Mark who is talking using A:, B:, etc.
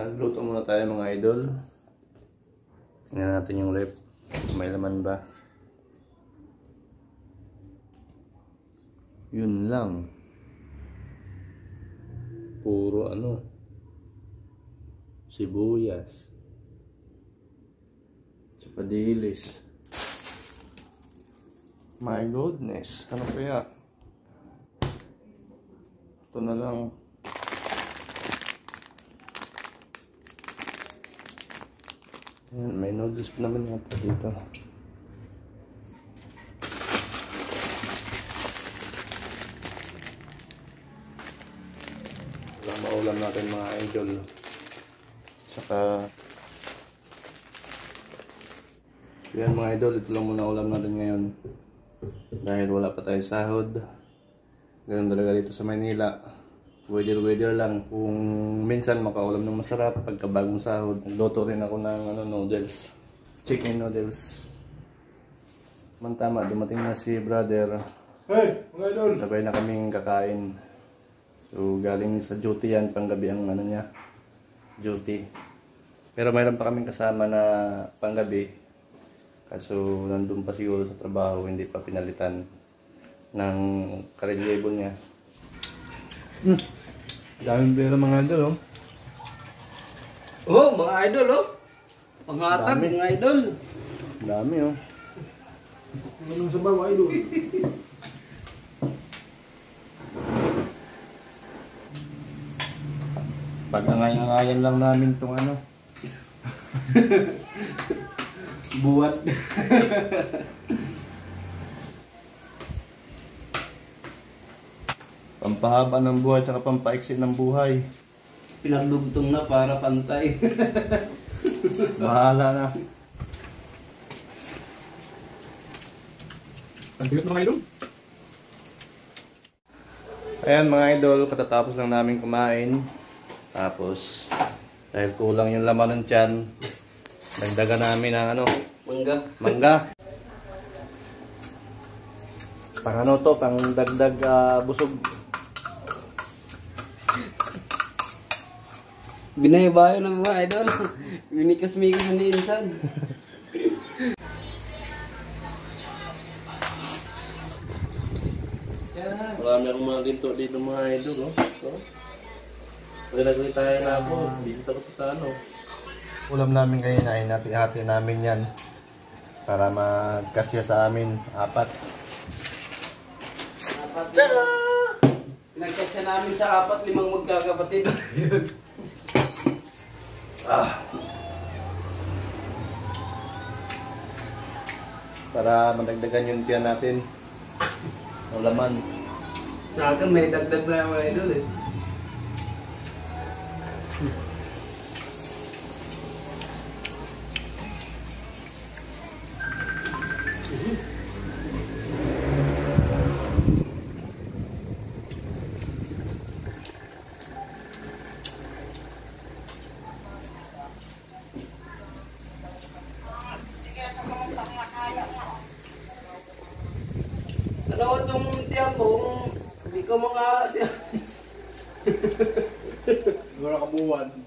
A: Luto muna tayo mga idol. Tingnan natin yung rep. May laman ba? Yun lang. Puro sibuyas. Tsaka dilis. My goodness. Ano kaya? Ito na lang. Ayan, may noodles pa naman yata dito. Walang maulam natin mga idol. Saka yan mga idol, ito lang muna ulam natin ngayon. Dahil wala pa tayo sahod. Ganun talaga dito sa Maynila. Weather lang. Kung minsan makaulam ng masarap, pagkabagong sahod, nagluto rin ako ng noodles. Chicken noodles. Tama, dumating na si brother.
B: Hey, mga idol!
A: Sabay na kaming kakain. So, galing sa duty yan, panggabi ang niya. Duty. Pero mayroon pa kaming kasama na panggabi. Kaso, nandun pa siguro sa trabaho, hindi pa pinalitan ng karelyebo niya.
B: Daming pera mga idol, oh.
C: Oh, mga idol, oh. Panghatag,
A: Dami.
C: mga idol.
A: Dami, oh.
B: Anong sabaw, mga idol?
A: Pag-angay-angayan lang namin itong
C: Buwat.
A: pampahaba ng buhay at pampaiksi ng buhay.
C: Pinagdugtong na para pantay.
A: Bahala na.
B: Ang bigat mga idol?
A: Ayan mga idol, katatapos lang namin kumain. Tapos, dahil kulang yung laman ng tiyan, dagdagan namin ng mangga. Pang pang dagdag busog.
C: Binayabayo ng mga idol. Binikas-mikas na insan.
A: Marami akong mga ginto dito mga idol. Pagkakagay tayo na po, dito ako sa Ulam namin ngayon ay hati-hati namin yan. Para magkasya sa amin, 4.
C: Pinagkasya namin sa 4, 5 magkakapatid.
A: Para madagdagan yung tiyan natin. Ang laman.
C: Sa akin may dagdag na mga idol eh. Ano itong tiyan ko? Hindi ko mga siya.
B: Wala kabuwan.